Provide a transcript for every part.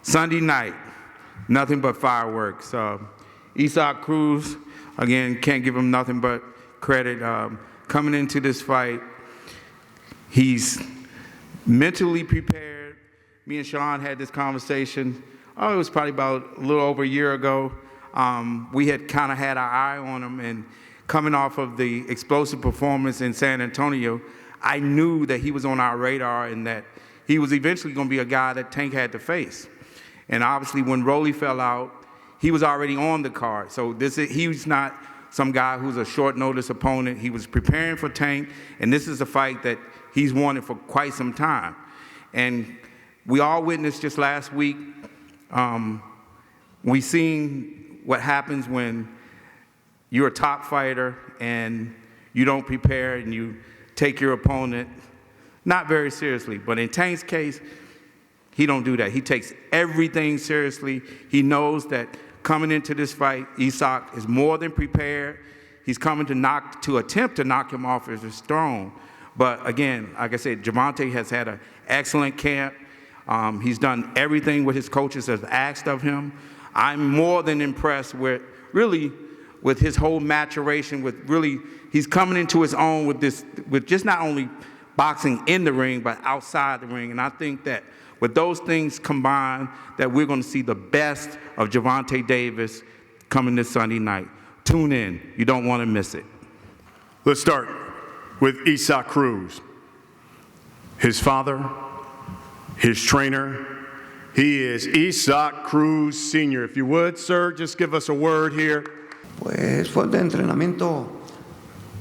Sunday night, nothing but fireworks. Isaac Cruz, again, can't give him nothing but credit. Coming into this fight, he's mentally prepared. Me and Sean had this conversation, it was probably about a little over a year ago. We had kind of had our eye on him, and coming off of the explosive performance in San Antonio, I knew that he was on our radar and that he was eventually going to be a guy that Tank had to face. And obviously when Rolly fell out, he was already on the card. So he's not some guy who's a short notice opponent. He was preparing for Tank, and this is a fight that he's wanted for quite some time. And we all witnessed just last week, we seen what happens when you're a top fighter and you don't prepare and you take your opponent not very seriously. But in Tank's case, he don't do that. He takes everything seriously. He knows that coming into this fight, Isaac is more than prepared. He's coming to attempt to knock him off his throne. But again, like I said, Gervonta has had an excellent camp. He's done everything what his coaches have asked of him. I'm more than impressed with his whole maturation, he's coming into his own with just not only boxing in the ring, but outside the ring. And I think that with those things combined, that we're going to see the best of Gervonta Davis coming this Sunday night. Tune in. You don't want to miss it. Let's start with Isaac Cruz. His father, his trainer, he is Isaac Cruz Sr. If you would, sir, just give us a word here. Pues fue un entrenamiento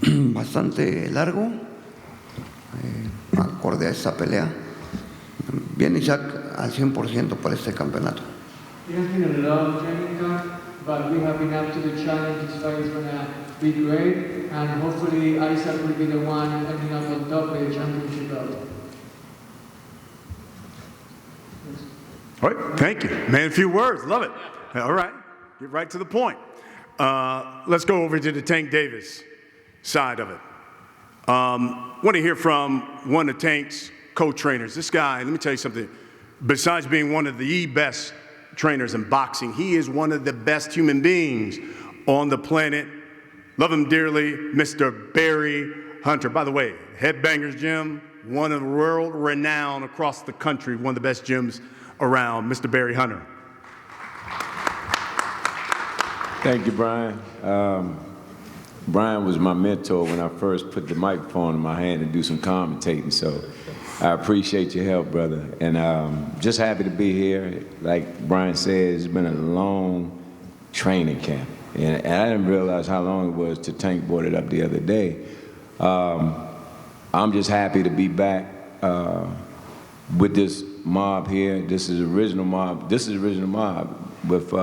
bastante largo, acorde a esa pelea. Bien, Isaac al 100% para este campeonato. It has been a long training camp, but we have been up to the challenge. This fight is going to be great, and hopefully Isaac will be the one ending up on top with the championship belt. All right, thank you. Man, a few words, love it. All right, get right to the point. Let's go over to the Tank Davis side of it. Want to hear from one of Tank's co-trainers. This guy, let me tell you something. Besides being one of the best trainers in boxing, he is one of the best human beings on the planet. Love him dearly, Mr. Barry Hunter. By the way, Headbangers Gym, one of the world renowned across the country, one of the best gyms around, Mr. Barry Hunter. Thank you, Brian. Brian was my mentor when I first put the microphone in my hand to do some commentating, so I appreciate your help, brother. And just happy to be here. Like Brian said, it's been a long training camp. And I didn't realize how long it was till Tank brought it up the other day. I'm just happy to be back with this mob here. This is original mob. This is original mob with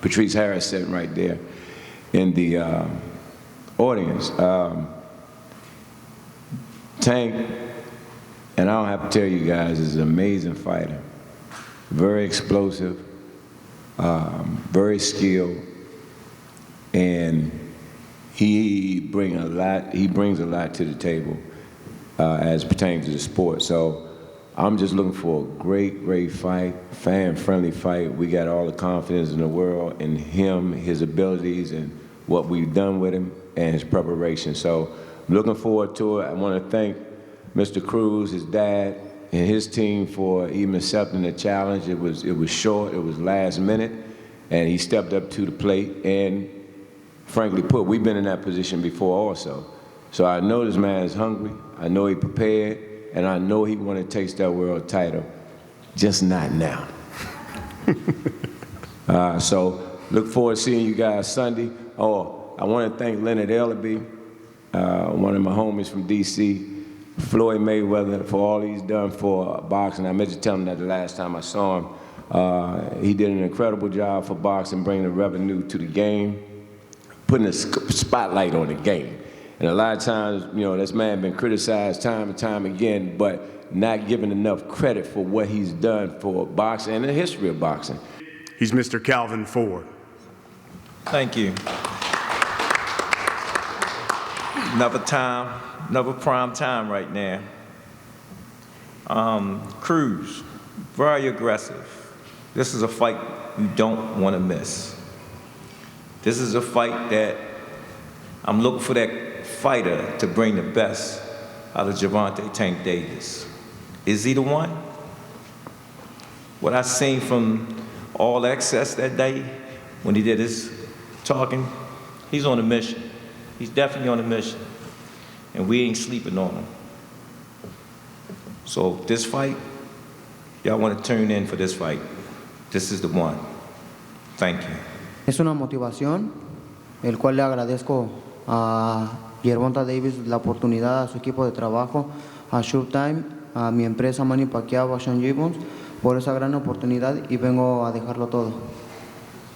Patrice Harris sitting right there in the audience. Tank, and I don't have to tell you guys, is an amazing fighter. Very explosive, very skilled, and he brings a lot to the table as pertains to the sport. So I'm just looking for a great fight, fan-friendly fight. We got all the confidence in the world in him, his abilities, and what we've done with him, and his preparation. So I'm looking forward to it. I want to thank Mr. Cruz, his dad, and his team for even accepting the challenge. It was short, it was last minute, and he stepped up to the plate. And frankly put, we've been in that position before also. So I know this man is hungry, I know he prepared, and I know he want to taste that world title, just not now. So look forward to seeing you guys Sunday. Oh, I want to thank Leonard Ellaby, one of my homies from DC, Floyd Mayweather, for all he's done for boxing. I meant to tell him that the last time I saw him. He did an incredible job for boxing, bringing the revenue to the game, putting a spotlight on the game. And a lot of times, you know, this man been criticized time and time again, but not given enough credit for what he's done for boxing and the history of boxing. He's Mr. Calvin Ford. Thank you. Another prime time right now. Cruz, very aggressive, This is a fight you don't want to miss. This is a fight that I'm looking for that fighter to bring the best out of Gervonta Tank Davis. Is he the one? What I seen from All Access that day when he did his talking, he's on a mission. He's definitely on a mission. And we ain't sleeping on him. So this fight, y'all want to tune in for this fight. This is the one. Thank you. Es una motivación, el cual le agradezco a Gervonta Davis la oportunidad, a su equipo de trabajo, a Showtime, a mi empresa Manny Pacquiao, a Sean Gibbons, por esa gran oportunidad y vengo a dejarlo todo.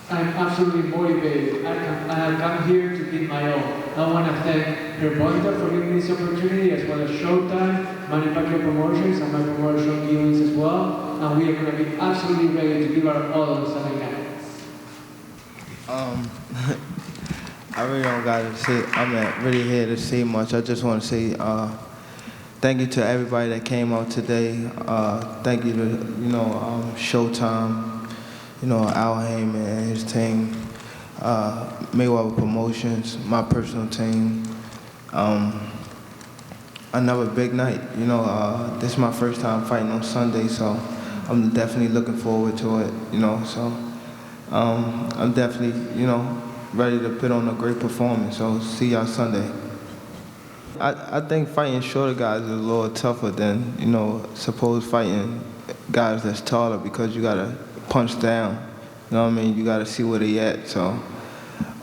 I'm absolutely motivated. I have come here to give my all. I want to thank Gervonta for giving me this opportunity, as well as Showtime, Manny Pacquiao Promotions, and my promoter Sean Gibbons as well. And we are going to be absolutely ready to give our all on Sunday night. I really don't got to say, I'm not really here to say much. I just want to say thank you to everybody that came out today. Thank you to, Showtime, Al Heyman and his team, Mayweather Promotions, my personal team. Another big night. This is my first time fighting on Sunday, so I'm definitely looking forward to it, so I'm definitely, ready to put on a great performance, so see y'all Sunday. I think fighting shorter guys is a little tougher than, suppose fighting guys that's taller, because you gotta punch down, you know what I mean? You gotta see where they at, so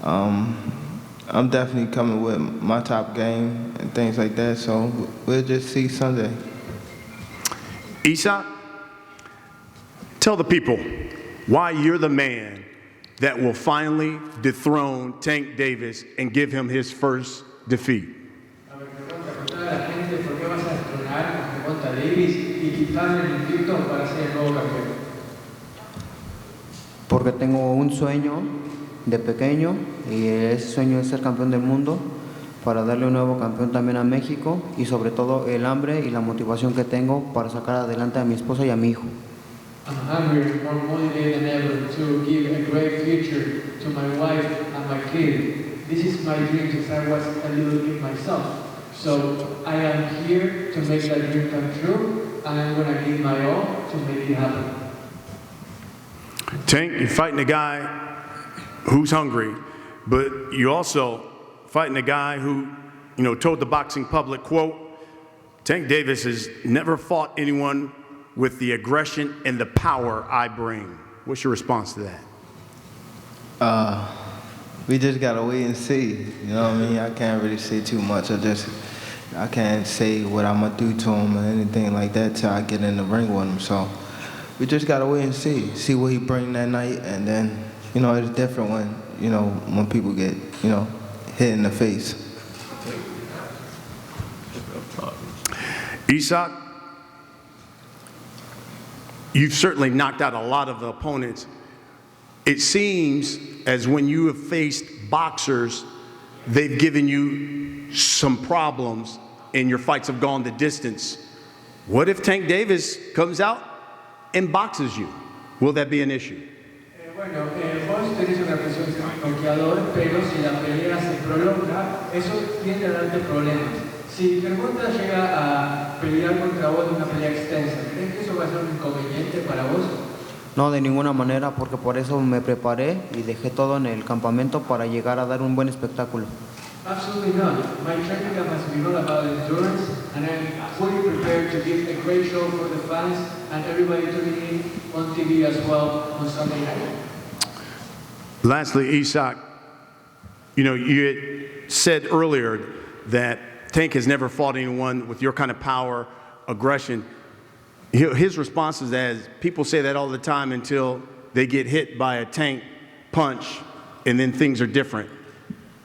I'm definitely coming with my top game and things like that, so we'll just see Sunday. Isaac, tell the people why you're the man that will finally dethrone Tank Davis and give him his first defeat. Porque tengo un sueño de pequeño y ese sueño es ser campeón del mundo, para darle un nuevo campeón también a México y sobre todo el hambre y la motivación que tengo para sacar adelante a mi esposa y a mi hijo. I'm hungry, more motivated than ever to give a great future to my wife and my kid. This is my dream since I was a little kid myself. So I am here to make that dream come true, and I'm going to give my all to make it happen. Tank, you're fighting a guy who's hungry, but you're also fighting a guy who, told the boxing public, quote, Tank Davis has never fought anyone with the aggression and the power I bring. What's your response to that? We just gotta wait and see. You know what I mean? I can't really say too much. I can't say what I'm gonna do to him or anything like that till I get in the ring with him. So we just gotta wait and see what he bring that night, and then it's different when people get hit in the face. Isaac, you've certainly knocked out a lot of the opponents. It seems as when you have faced boxers, they've given you some problems and your fights have gone the distance. What if Tank Davis comes out and boxes you? Will that be an issue? Bueno, vos tenés una presión noqueador, pero si la pelea se prolonga, eso tiende a darte problemas. Si Gervonta llega a pelear contra vos en una pelea extensa, ¿crees que eso va a ser un inconveniente para vos? No, de ninguna manera, porque por eso me preparé y dejé todo en el campamento para llegar a dar un buen espectáculo. Absolutely not. My training camp has been all about endurance, and I'm fully prepared to give a great show for the fans and everybody tuning in on TV as well on Sunday night. Lastly, Isaac, you had said earlier that Tank has never fought anyone with your kind of power, aggression. His response is that people say that all the time until they get hit by a Tank punch, and then things are different.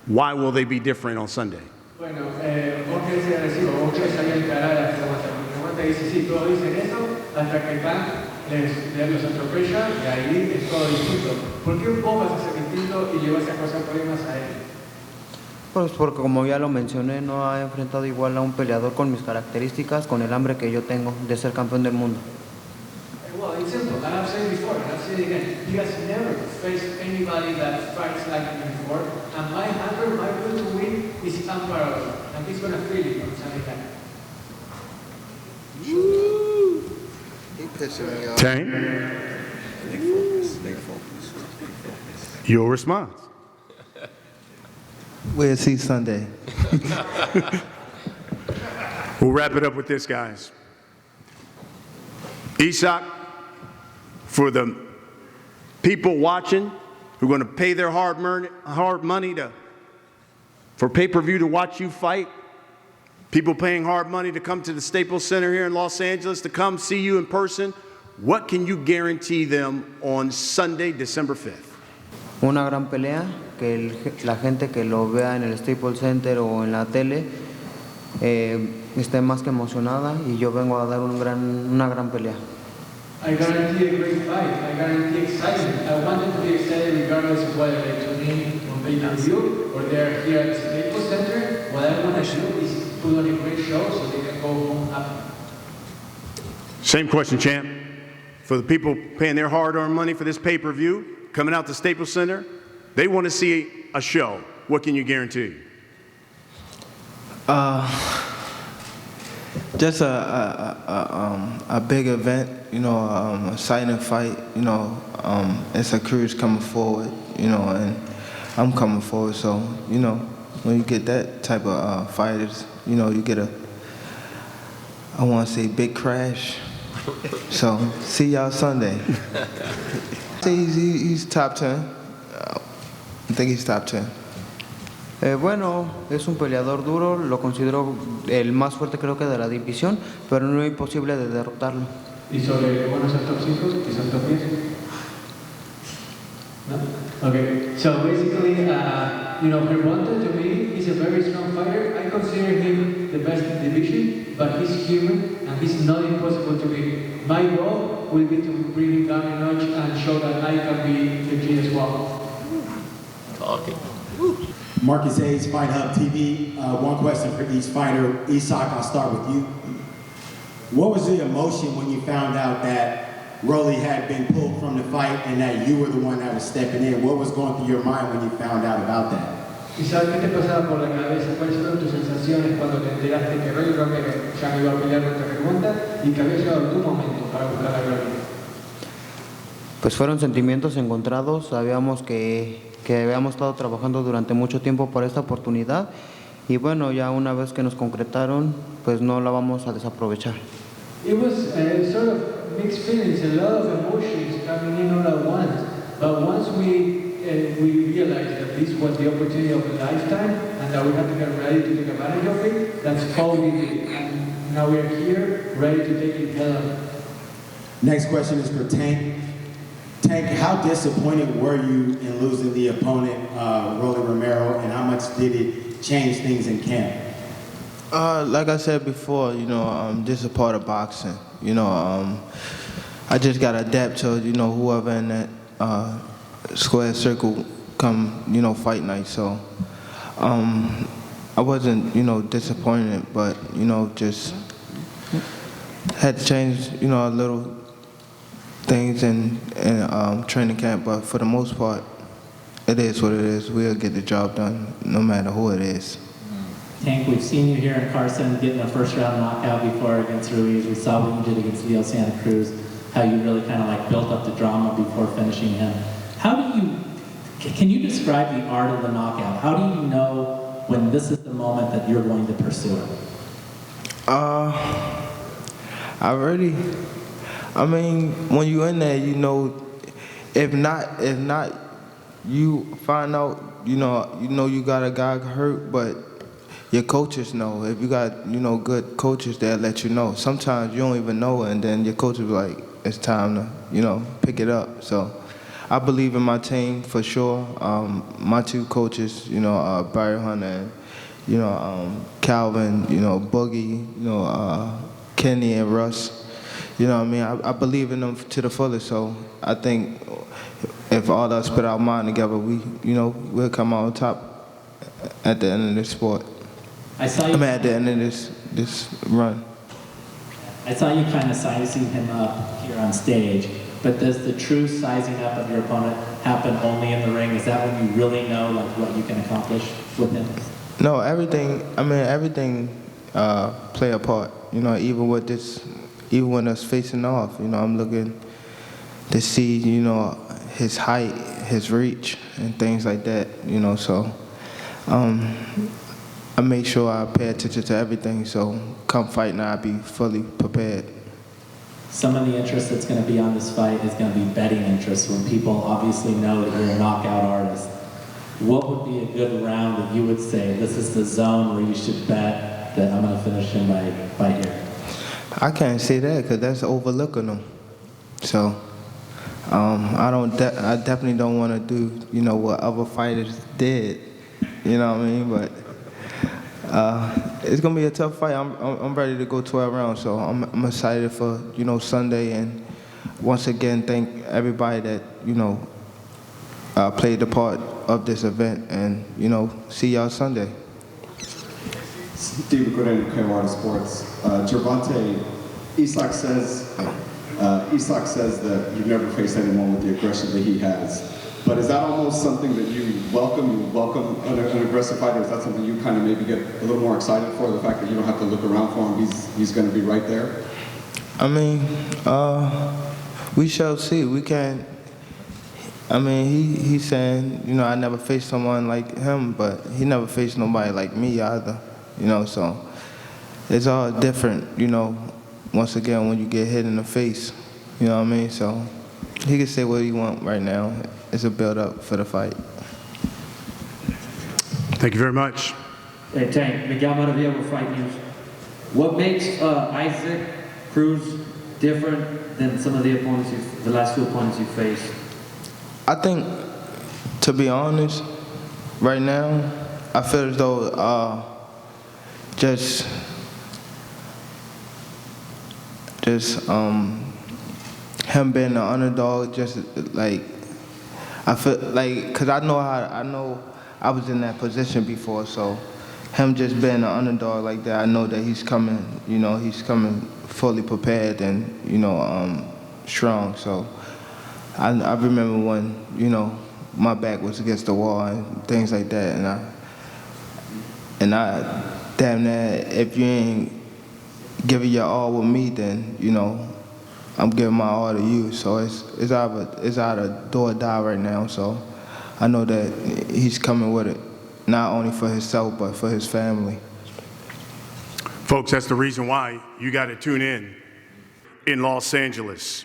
Why will they be different on Sunday? Bueno, vos querés ser agresivo, vos querés salir a encarar a Gervonta. Gervonta dice, sí, todos dicen eso, hasta que Tank los atropella y ahí es todo distinto. ¿Por qué vos vas a ser distinto y le vas a causar problemas a él? Pues porque como ya lo mencioné, no ha enfrentado igual a un peleador con mis características, con el hambre que yo tengo de ser campeón del mundo. Well, it's simple. I've said before, and I've said say it again, he has never faced anybody that fights like him before, and my hunger, my will to win is unparalleled, and he's going to feel it on Sunday night. He pissing me off. Tank, your response. We'll see Sunday. We'll wrap it up with this, guys. Isaac, for the people watching who are going to pay their hard money for pay-per-view to watch you fight, people paying hard money to come to the Staples Center here in Los Angeles to come see you in person, what can you guarantee them on Sunday, December 5th? Una gran pelea, que la gente que lo vea en el Staples Center o en la tele esté más que emocionada, y yo vengo a dar una gran pelea. I guarantee a great fight. I guarantee excitement. I want them to be excited regardless of whether they tune in on pay-per-view or they're here at the Staples Center. What I want to do is put on a great show so they can go home happy. Same question, champ. For the people paying their hard-earned money for this pay-per-view, coming out to Staples Center, they want to see a show. What can you guarantee? Just a big event, a silent fight, it's a Cruz coming forward, and I'm coming forward. So, when you get that type of fighters, you get I want to say big crash. So, see y'all Sunday. He's top 10. I think he's top 10. Bueno, es un peleador duro, lo considero el más fuerte creo que de la división, pero no es imposible de derrotarlo. ¿Y sobre buenos al top 5? ¿Quizás top 10? No? Okay, so basically, Gervonta to me is a very strong fighter. I consider him the best in the division, but he's human and he's not impossible to beat. My goal will be to bring him down a notch and show that I can be legit as well. Okay. Marcus Hayes, Fight Hub TV. One question for each fighter. Isaac, I'll start with you. What was the emotion when you found out that Rolly had been pulled from the fight and that you were the one that was stepping in? What was going through your mind when you found out about that? Isaac, ¿qué te pasaba por la cabeza? ¿Cuáles fueron tus sensaciones cuando te enteraste que Rolly Romero ya no iba a pelear contra Gervonta y que había llegado tu momento para buscar a Rolly? Pues fueron sentimientos encontrados, sabíamos que habíamos estado trabajando durante mucho tiempo por esta oportunidad, y bueno, ya una vez que nos concretaron, pues no la vamos a desaprovechar. It was sort of mixed feelings, a lot of emotions coming in all at once, but once we realized that this was the opportunity of a lifetime and that we had to get ready to take advantage of it, that's all we did, and now we're here, ready to take it head on. Next question is for Tank. Tank, how disappointed were you in losing the opponent, Rolly Romero, and how much did it change things in camp? Like I said before, this is a part of boxing. I just got to adapt to, whoever in that square circle come, fight night. So I wasn't, disappointed, but, just had to change, a little things in training camp. But for the most part, it is what it is. We'll get the job done no matter who it is. Tank, we've seen you here in Carson getting a first-round knockout before against Ruiz. We saw what you did against Leo Santa Cruz, how you really kind of built up the drama before finishing him. Can you describe the art of the knockout? How do you know when this is the moment that you're going to pursue it? When you're in there, if not, you find out, you got a guy hurt, but your coaches know. If you got, good coaches, they'll let you know. Sometimes you don't even know, and then your coach will be like, it's time to, pick it up. So I believe in my team for sure. My two coaches, Barry Hunter and, Calvin, Boogie, Kenny and Russ. I believe in them to the fullest. So I think if all of us put our mind together, we'll come out on top at the end of this sport. At the end of this run. I saw you kind of sizing him up here on stage. But does the true sizing up of your opponent happen only in the ring? Is that when you really know like what you can accomplish with him? No, everything. I mean, everything play a part. You know, even with this, even when us facing off, you know, I'm looking to see, you know, his height, his reach, and things like that. You know, so I make sure I pay attention to everything. So come fight now, I'll be fully prepared. Some of the interest that's going to be on this fight is going to be betting interest when people obviously know that you're a knockout artist. What would be a good round that you would say, this is the zone where you should bet that I'm going to finish him by here? I can't say that because that's overlooking them. So I definitely don't want to do, you know, what other fighters did. You know what I mean? But it's gonna be a tough fight. I'm ready to go 12 rounds, so I'm excited for, you know, Sunday, and once again thank everybody that, you know, played the part of this event, and, you know, see y'all Sunday. David Gooden, Carolina Sports. Gervonta, Isaac says that you've never faced anyone with the aggression that he has. But is that almost something that you welcome? You welcome an aggressive fighter? Is that something you kind of maybe get a little more excited for, the fact that you don't have to look around for him? He's going to be right there? I mean, we shall see. We can't. I mean, he's saying, you know, I never faced someone like him, but he never faced nobody like me either. You know, so it's all different, you know, once again, when you get hit in the face. You know what I mean? So he can say what he wants right now. It's a build-up for the fight. Thank you very much. Hey, Tank, Miguel Maravilla, Fight News. What makes Isaac Cruz different than some of the opponents, the last two opponents you faced? I think, to be honest, right now, I feel as though just him being the underdog, just like, I feel like, cause I know I was in that position before, so him just being the underdog like that, I know that he's coming, you know, he's coming fully prepared and, you know, strong. So I remember when, you know, my back was against the wall and things like that, and I damn near, if you ain't giving your all with me, then, you know, I'm giving my all to you. So it's either do or die right now. So I know that he's coming with it, not only for himself, but for his family. Folks, that's the reason why you got to tune in Los Angeles.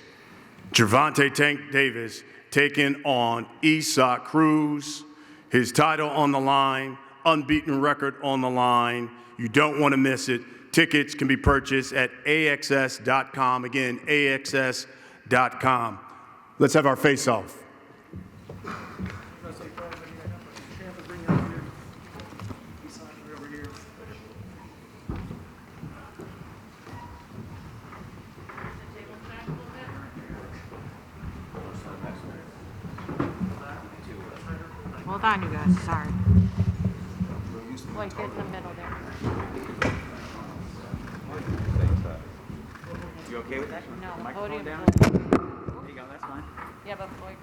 Gervonta Tank Davis taking on Isaac Cruz. His title on the line, unbeaten record on the line. You don't want to miss it. Tickets can be purchased at AXS.com. Again, AXS.com. Let's have our face-off. Hold on, you guys. Sorry. Like, get in the middle there. You okay with that? No, Microphone podium. down? There you go, that's fine. Yeah, but Floyd.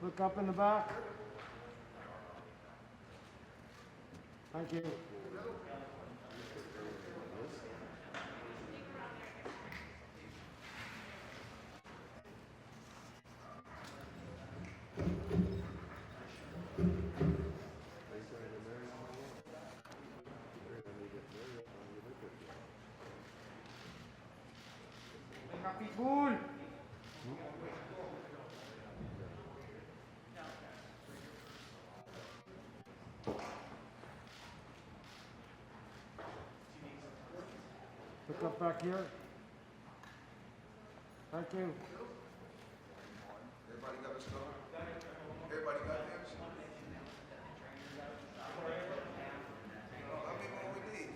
Look up in the back. Thank you. Pitbull. Look up back here. Thank you. Everybody got a star? Everybody got theirs? How many more we need?